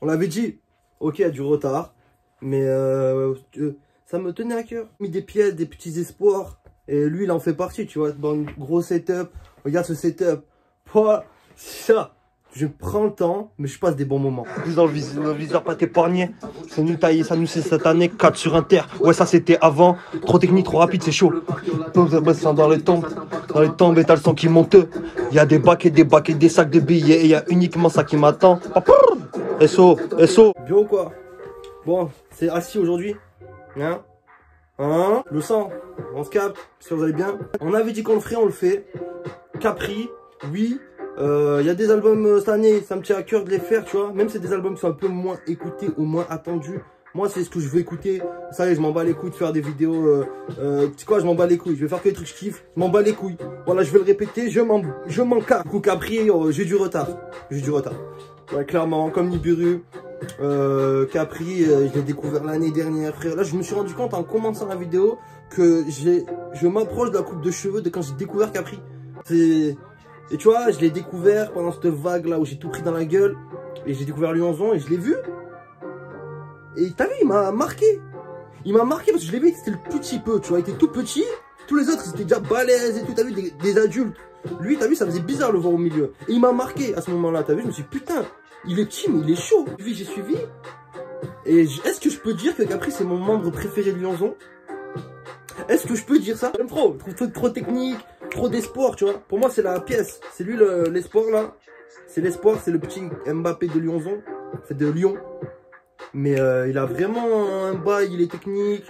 On l'avait dit, ok, il y a du retard, mais ça me tenait à cœur. Mis des pièces, des petits espoirs, et lui, il en fait partie, tu vois, dans un gros setup. Regarde ce setup. Pouah, ça, je prends le temps, mais je passe des bons moments. Plus dans le viseur, pas t'épargner. C'est nous taillé, ça nous c'est cette année, 4 sur Inter. Ouais, ça c'était avant. Trop technique, trop rapide, c'est chaud. Dans les tombes, et t'as le son qui monte. Il y a des bacs, des sacs de billets, et il y a uniquement ça qui m'attend. SO. Bien ou quoi? Bon, c'est assis aujourd'hui. Hein? Le sang, on se capte, si vous allez bien. On avait dit qu'on le ferait, on le fait. Capri, oui. Il y a des albums cette année, ça me tient à cœur de les faire, tu vois. Même si c'est des albums qui sont un peu moins écoutés ou moins attendus. Moi, c'est ce que je veux écouter. Ça y est, je m'en bats les couilles de faire des vidéos. Tu sais quoi, je m'en bats les couilles. Je vais faire que les trucs que je kiffe. Je m'en bats les couilles. Voilà, je vais le répéter. Je m'en casse. Du coup, Capri, j'ai du retard. Ouais, clairement, comme Nibiru. Capri, je l'ai découvert l'année dernière, frère. Là, je me suis rendu compte en commençant la vidéo que je m'approche de la coupe de cheveux de quand j'ai découvert Capri. Et tu vois, je l'ai découvert pendant cette vague là où j'ai tout pris dans la gueule. Et j'ai découvert Lyonzon et je l'ai vu. Et t'as vu, il m'a marqué. Il m'a marqué parce que je l'ai vu, c'était le petit peu, tu vois. Il était tout petit. Tous les autres, ils étaient déjà balèzes et tout. T'as vu, des adultes. Lui, t'as vu, ça faisait bizarre de le voir au milieu. Et il m'a marqué à ce moment-là, t'as vu. Je me suis dit, putain, il est petit, mais il est chaud. J'ai suivi. Et est-ce que je peux dire que Capri, c'est mon membre préféré de Lyonzon? Est-ce que je peux dire ça? J'aime trop. Je trouve trop technique, trop d'espoir, tu vois. Pour moi, c'est la pièce. C'est lui l'espoir, là. C'est l'espoir, c'est le petit Mbappé de Lyonzon. C'est de Lyon. Mais il a vraiment un bail, il est technique.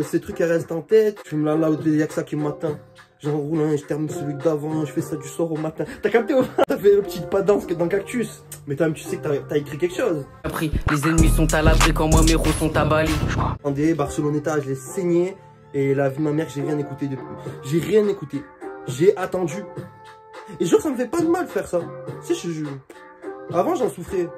Ces trucs, elles restent en tête. Je me là, il n'y a que ça qui m'atteint. J'enroule un, je termine celui d'avant, je fais ça du soir au matin. T'as capté ou pas? T'as fait le petit pas danse dans Cactus. Mais toi-même, tu sais que t'as écrit quelque chose. Après, les ennemis sont à l'abri quand moi mes roues sont à Bali. Attendez, Barceloneta, je l'ai saigné. Et la vie de ma mère, j'ai rien écouté depuis. J'ai rien écouté. J'ai attendu. Et genre, ça me fait pas de mal de faire ça. Tu sais, avant, j'en souffrais.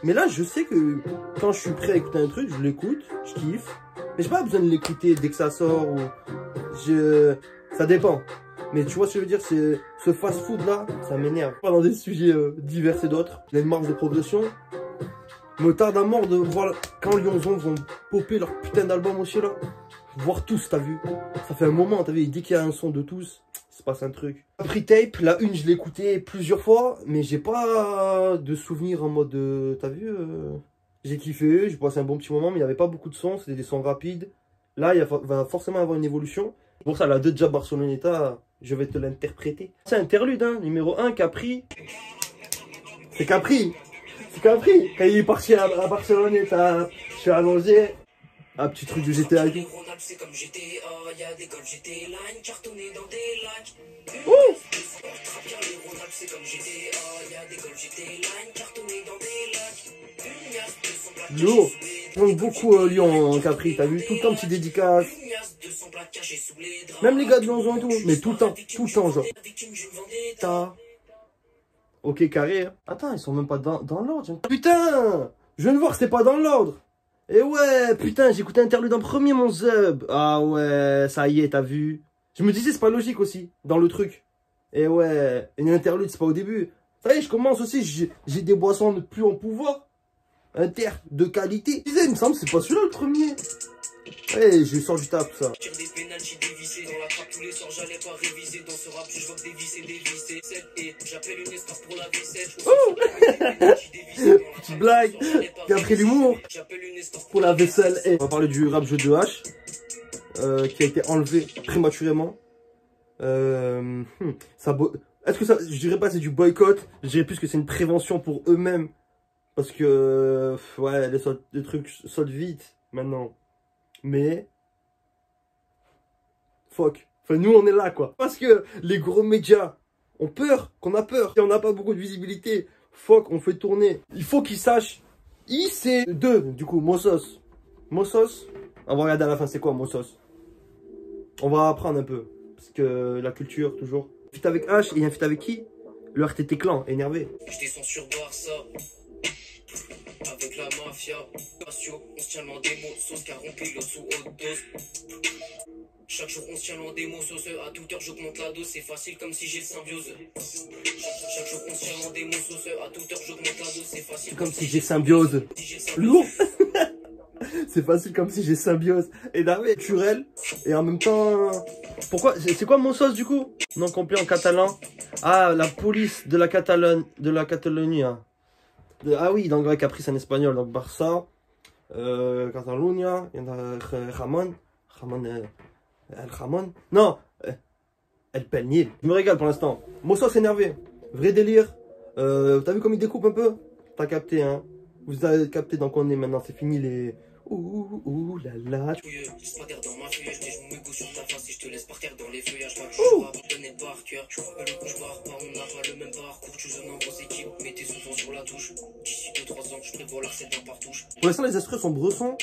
Mais là, je sais que quand je suis prêt à écouter un truc, je l'écoute, je kiffe. Mais j'ai pas besoin de l'écouter dès que ça sort ou... Ça dépend. Mais tu vois ce que je veux dire, c'est ce fast-food là, ça m'énerve. Pas dans des sujets divers et d'autres. Il y a une marge de progression. Me tarde à mort de voir quand Lyonzon vont popper leur putain d'album aussi là. Voir tous, t'as vu. Ça fait un moment, t'as vu, dès qu'il y a un son de tous, il se passe un truc. Capri Tape, la une, je l'ai écouté plusieurs fois, mais j'ai pas de souvenirs en mode, t'as vu, j'ai kiffé, j'ai passé un bon petit moment, mais il n'y avait pas beaucoup de sons, c'était des sons rapides. Là, il va forcément avoir une évolution. Pour ça, la déjà Barceloneta, je vais te l'interpréter. C'est interlude, hein, numéro 1, Capri. C'est Capri. C'est Capri. Quand il est parti à Barceloneta, je suis allongé. Un petit truc du GTA et tout. Lourd. J'aime beaucoup Lyon, Capri, t'as vu, tout le temps petit dédicace. Même les gars de Lyonzon et tout, mais tout le temps, genre. Ok, carré. Attends, ils sont même pas dans l'ordre. Putain, je viens de voir que c'est pas dans l'ordre. Et ouais, putain, j'ai écouté Interlude en premier, mon zub. Ah ouais, ça y est, t'as vu. Je me disais, c'est pas logique aussi, dans le truc. Et ouais, une interlude, c'est pas au début. Ça y est, je commence aussi, j'ai des boissons de plus en pouvoir. Inter, de qualité. Je disais, il me semble, c'est pas celui-là le premier. Hey, je sors du tap, ça. Oh petite blague. Puis après l'humour. Pour la vaisselle. Hey. On va parler du rap jeu de H. Qui a été enlevé prématurément. Est-ce que ça, je dirais pas c'est du boycott. Je dirais plus que c'est une prévention pour eux-mêmes. Parce que, ouais, les trucs sautent vite maintenant. Mais, fuck. Enfin, nous, on est là, quoi. Parce que les gros médias ont peur, qu'on a peur. Si on n'a pas beaucoup de visibilité, fuck, on fait tourner. Il faut qu'ils sachent. IC2, du coup, Mossos. Mossos, on va regarder à la fin, c'est quoi Mossos? On va apprendre un peu. Parce que la culture, toujours. Fit avec H, et un fit avec qui? Le RTT Clan, énervé. Je descends sur Barça. Avec la mafia, on se tient des mots, sauce car on pilote sous haute dose. Chaque jour on se tient loin des mots sauceux. À toute heure j'augmente la dose, c'est facile comme si j'ai le symbiose. Chaque jour on se tient loin des mots sauceux. À toute heure j'augmente la dose, c'est facile comme si j'ai symbiose. Lourd. C'est facile comme si j'ai symbiose. Énervé, naturel. Et en même temps... Pourquoi? C'est quoi mon sauce du coup? Nom complet en catalan. Ah, la police de la Catalogne. De la Catalogne. Hein. Ah oui, donc Caprice en espagnol. Donc Barça. Catalunya. Il y en a Ramon. Ramon. El Ramon. Non. El Peñil. Je me régale pour l'instant. Mon sauce énervé. Vrai délire. T'as vu comme il découpe un peu? T'as capté, hein? Vous avez capté dans quoi on est maintenant. C'est fini les... Ouh là là. Laisse pas d'air dans ma feuillage, mais je me go sur ta face et je te laisse par terre dans les feuillages. Je connais par cœur, tu vois pas le cauchemar, pas on n'a pas le même parcours, tu joues dans grosse équipe, mais t'es souvent sur la touche. D'ici 2-3 ans, je prévois l'arcelle d'un partouche. Pour l'instant, les extraits sont bressons,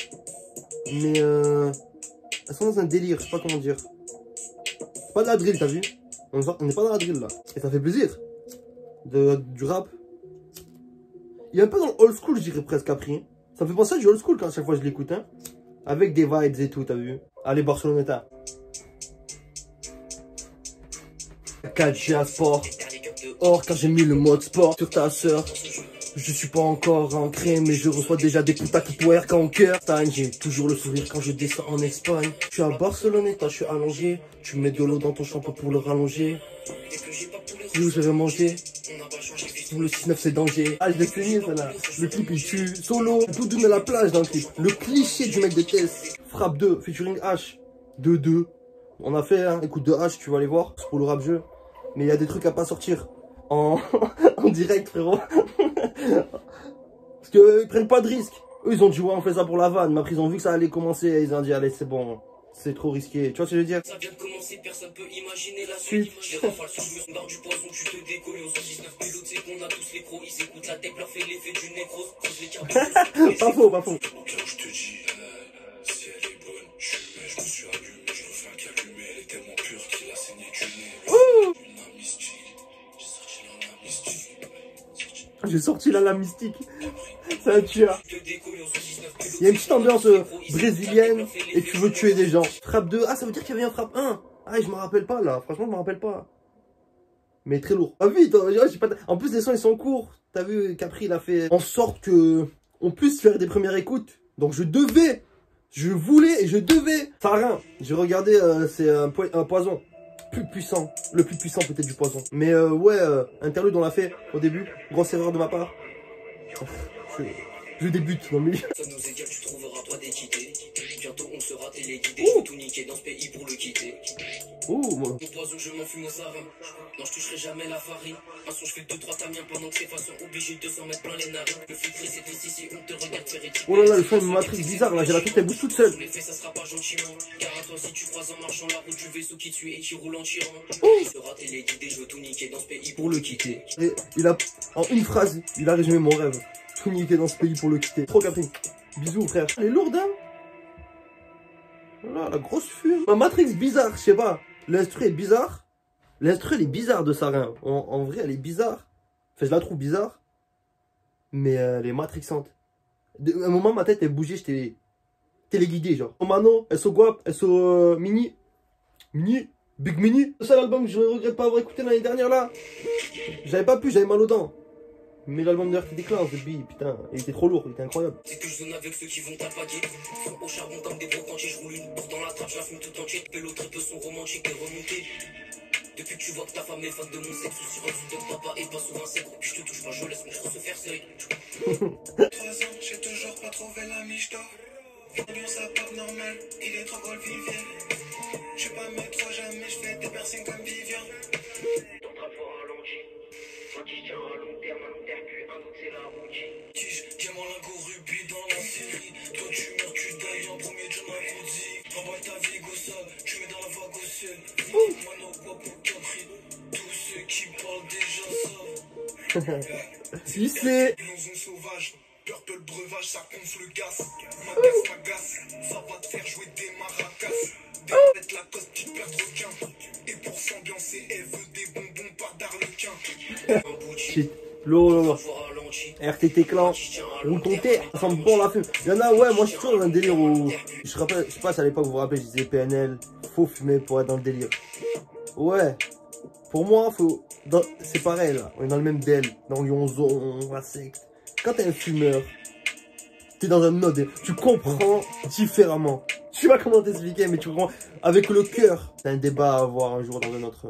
mais elles sont dans un délire, je sais pas comment dire. C'est pas de la drill, t'as vu? On n'est pas dans la drill là. Et ça fait plaisir. Du rap. Il est un peu dans le old school, je dirais presque après. Ça me fait penser à du old school quand à chaque fois je l'écoute, hein. Avec des vibes et tout, t'as vu? Allez, Barceloneta. Kaja Sport. Or, quand j'ai mis le mode sport sur ta sœur. Je suis pas encore ancré, mais je reçois déjà des putains qui twerk en cœur. J'ai toujours le sourire quand je descends en Espagne. Je suis à Barceloneta, je suis allongé. Tu mets de l'eau dans ton shampoing pour le rallonger. Où je vais manger. Le 6-9 c'est danger. Ah, je l'ai finir ça là. Le clip il tue. Solo. Tout donne à la plage dans le clip. Le cliché du mec de Tess. Frappe 2 featuring H. 2-2. On a fait hein, écoute de H, tu vas aller voir. C'est pour le rap jeu. Mais il y a des trucs à pas sortir en, en direct frérot. Parce qu'ils prennent pas de risques. Eux ils ont dit ouais on fait ça pour la vanne. Mais après ils ont vu que ça allait commencer. Et ils ont dit allez c'est bon. C'est trop risqué. Tu vois ce que je veux dire? Ça vient de commencer, personne peut imaginer la suite. Je les rafale sur je me barre du poison, tu te décolles. Aux 19 pilotes, c'est qu'on a tous les crocs. Ils écoutent la tête, leur fait l'effet du nécrose. Les carbone, pas faux, pas faux. Quand je te dis, si elle est bonne, je me suis allumé, je refais un calumet. Elle est tellement pure qu'il a saigné du nez. Une mystique, j'ai sorti la mystique. J'ai sorti la mystique. C'est un tueur. Il y a une petite ambiance brésilienne et tu veux tuer des gens. Frappe 2. Ah, ça veut dire qu'il y avait un frappe 1. Ah, je me rappelle pas là. Franchement, je me rappelle pas. Mais très lourd. Ah, vite. Pas... En plus, les sons ils sont courts. T'as vu, Capri il a fait en sorte que on puisse faire des premières écoutes. Donc, je voulais et je devais. Sarin, j'ai regardé, c'est un poison. Plus puissant. Le plus puissant peut-être du poison. Mais ouais, interlude on l'a fait au début. Grosse erreur de ma part. Je débute dans le milieu. Ça nous égale, tu trouveras pas d'équité. Bientôt on sera téléguidé. Je veux tout niquer dans ce pays pour le quitter. Moi. Mon poison, je m'en fume au sarin. Non, je toucherai jamais la farine. Un son, je fais 2-3 tamiens pendant que c'est façon obligé de s'en mettre plein les narines. Le filtré, c'est ici, si on te regarde faire équipe. Oh là là, le son me matrice bizarre là. J'ai la tête, elle bouge toute seule. Les faits, ça sera pas gentiment. Car à toi, si tu croises en marchant la route du vaisseau qui tue et qui roule en tirant. Tu seras téléguidé, je veux tout niquer dans ce pays pour le quitter. Et il a, en une phrase, il a résumé mon rêve. Tout niquer dans ce pays pour le quitter. Trop Capri. Bisous frère. Elle est lourde hein. Voilà, la grosse fume. Ma Matrix bizarre, je sais pas. L'instru est bizarre. L'instru elle est bizarre de Sarin. En vrai elle est bizarre. Enfin je la trouve bizarre. Mais elle est matrixante. À un moment ma tête elle bougeait, j'étais téléguidé genre. Mano, SO Guap, SO Mini. Mini. Big Mini. C'est ça l'album que je regrette pas avoir écouté l'année dernière là. J'avais pas pu, j'avais mal aux dents. Mais l'album de RTD Clans, putain, il était trop lourd, il était incroyable. C'est que je zone avec ceux qui vont t'alpaguer. Sont au charbon comme des brocantiers, je roule une bourre dans la trappe, je la fume tout entière. Pélo très peu son romantique et remonté. Depuis que tu vois que ta femme est fan de mon sexe, sur un sous de papa et pas souvent c'est gros. Je te touche pas, je laisse mon se faire serrer. 3 ans, j'ai toujours pas trouvé la miche d'or. L'ambiance à pas normal, il est trop gros le Vivian. Je suis pas métro, jamais je fais des personnes comme Vivian. Ton trap fort ralenti. Un qui tient à long terme, puis un autre c'est la routine. Tige, diamant lingot rubis dans la série. Toi tu meurs, tu dailles en premier John Macoudi. Travaille ta vie go sale, tu mets dans la vague au ciel. Mano, quoi pour Capri. Tous ceux qui parlent déjà savent. Si c'est. Ils ont sauvage. Purple breuvage, ça gonfle le gaz. M'agace, ça va te faire jouer des maracas. Des têtes la coste qui perd requin. Et pour s'ambiancer, elle veut des bonbons par d'arlequin. Shit. Lolo. RTT Clan, roule ton terre, ça sent bon la fume. Il y en a, ouais, moi je suis toujours dans un délire où. Je sais pas si à l'époque vous vous rappelez, je disais PNL, faut fumer pour être dans le délire. Ouais, pour moi, faut. C'est pareil là, on est dans le même DEL, dans Lyonzon, la secte. Quand t'es un fumeur, t'es dans un mode, tu comprends différemment. Je sais pas comment t'expliquer, mais tu comprends avec le cœur. C'est un débat à avoir un jour dans un autre.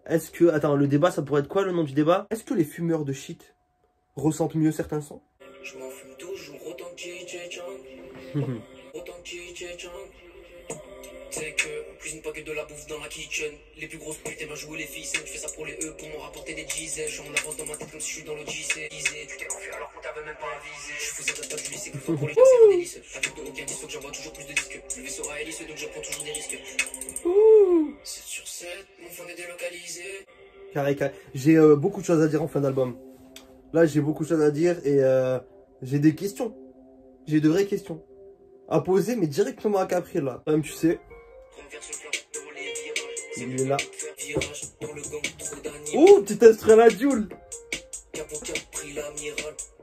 Est-ce que. Attends, le débat, ça pourrait être quoi le nom du débat? Est-ce que les fumeurs de shit ressentent mieux certains sons? Je m'en fume toujours autant que DJ Chang. Autant que DJ Chang. C'est que cuisine pas que de la bouffe dans la kitchen. Les plus grosses putes aiment à jouer les filles. Je fais ça pour les E pour m'en rapporter des dizaines. Je suis en avance dans ma tête comme si je suis dans le JC. Tu t'es confié alors qu'on t'avait même pas avisé. Je faisais ça pas du lycée que pour les gars c'est un délice. Avec de aucun disque, j'envoie toujours plus de disques. Le vaisseau a hélice donc je prends toujours des risques. 7 sur 7, mon fond est délocalisé. Carré. J'ai beaucoup de choses à dire en fin d'album. Là, j'ai beaucoup de choses à dire et j'ai des questions. J'ai de vraies questions à poser, mais directement à Capri, là. Même tu sais. Il est là. Oh, petit instru à la Joule.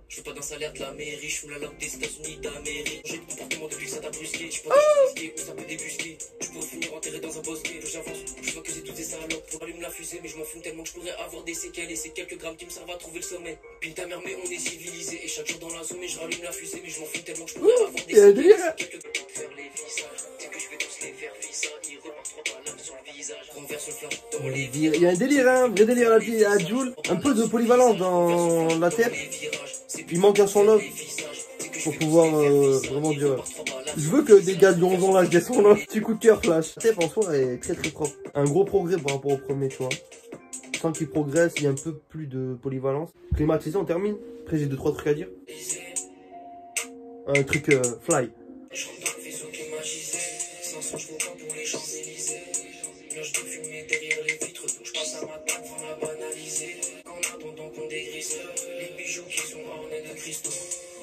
Je veux pas d'un salaire de la mairie, je fous la lampe des États-Unis d'Amérique. J'ai le comportement depuis que ça t'a brusqué. Je peux pas te où ça peut débusquer. Tu pourrais finir enterré dans un bosquet. Plus j'avance, je vois que j'ai toutes ces salopes. Faut allumer la fusée, mais je m'en fous tellement que je pourrais avoir des séquelles. Et c'est quelques grammes qui me servent à trouver le sommet. Pine ta mère, mais on est civilisé. Et chaque jour dans la zone, mais je rallume la fusée, mais je m'en fous tellement que je pourrais avoir des séquelles. Quelques grammes faire les visages. C'est que je vais tous les faire visa. Ils repartent 3 balles sur le visage. Renverse le flanc dans les virages. Il y a un délire, hein, vrai délire à Joule. Un peu de polyvalence dans la tête. Il manque un son là pour pouvoir vraiment dire. Je veux que des gars de Lyonzon là, des sons là. Petit coup de cœur flash. La tête en soi est très propre. Un gros progrès par rapport au premier, tu vois. Sans qu'il progresse, il y a un peu plus de polyvalence. Climatisé, on termine. Après, j'ai 2-3 trucs à dire. Un truc fly. Je rentre dans le vaisseau qui magisait. Sans son, je vaux pas pour les Champs-Élysées. Là, je dois fumer derrière les vitres. Donc, je passe à ma table, faut la banaliser. Qu'en attendant qu'on dégrisse les bijoux qui sont ornés de cristaux.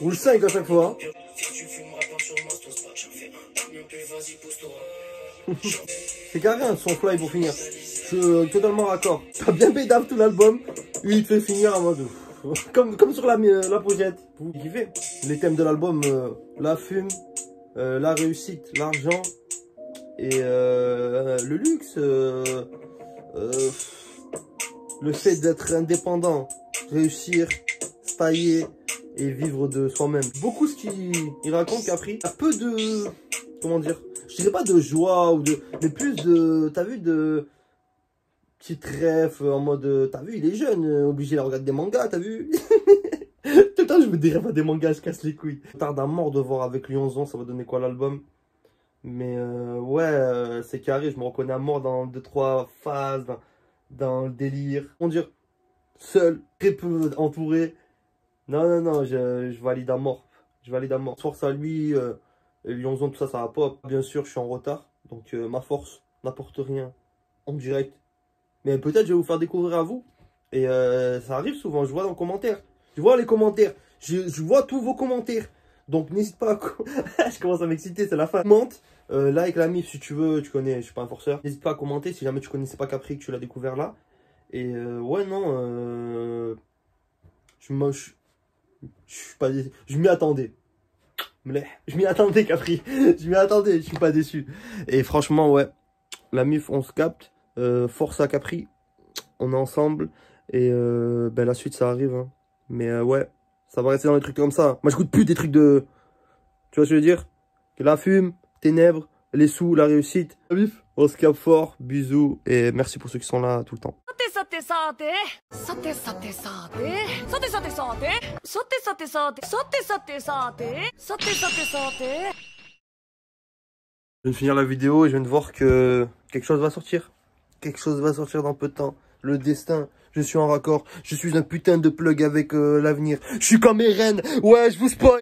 Roule 5 à chaque fois. Hein. Si tu fumeras pas sur moi, c'est pas que j'en fais un. Bien plus, vas-y, pousse-toi. C'est carré un son fly pour finir. Je suis totalement raccord. T'as bien bédave tout l'album. Lui, il te fait finir en mode. Comme sur la pochette. Vous kiffez. Les thèmes de l'album, la fume, la réussite, l'argent et le luxe. Le fait d'être indépendant, réussir, se tailler et vivre de soi-même. Beaucoup ce qu'il raconte Capri. A peu de... Comment dire? Je dirais pas de joie ou de... Mais plus de... T'as vu de... Petite rêve en mode... T'as vu, il est jeune, obligé de regarder des mangas, t'as vu? Tout le temps, je me dirais pas des mangas, je casse les couilles. Je tarde à mort de voir avec Lyonzon, ça va donner quoi l'album. Mais ouais, c'est carré, je me reconnais à mort dans 2-3 phases, dans le délire. On dirait seul, très peu entouré. Non, je valide à mort. Je valide à mort. Force à lui, Lyonzon, tout ça, ça va pas. Bien sûr, je suis en retard. Donc ma force n'apporte rien en direct. Mais peut-être je vais vous faire découvrir à vous. Et ça arrive souvent, je vois dans les commentaires. Je vois les commentaires. Je vois tous vos commentaires. Donc n'hésite pas à... Je commence à m'exciter, c'est la fin. Commente, like la mif si tu veux, tu connais, je suis pas un forceur. N'hésite pas à commenter si jamais tu connaissais pas Capri, que tu l'as découvert là. Et ouais, non, je m'y attendais. Je m'y attendais, Capri. Je m'y attendais, je suis pas déçu. Et franchement, ouais, la mif, on se capte. Force à Capri. On est ensemble. Et ben, la suite, ça arrive. Hein. Mais ouais, ça va rester dans les trucs comme ça. Moi, je goûte plus des trucs de... Tu vois ce que je veux dire? La fume, ténèbres, les sous, la réussite. La mif, on se capte fort. Bisous. Et merci pour ceux qui sont là tout le temps. Je viens de finir la vidéo et je viens de voir que quelque chose va sortir. Quelque chose va sortir dans peu de temps. Le destin, je suis en raccord. Je suis un putain de plug avec l'avenir. Je suis comme Eren. Ouais, je vous spoil.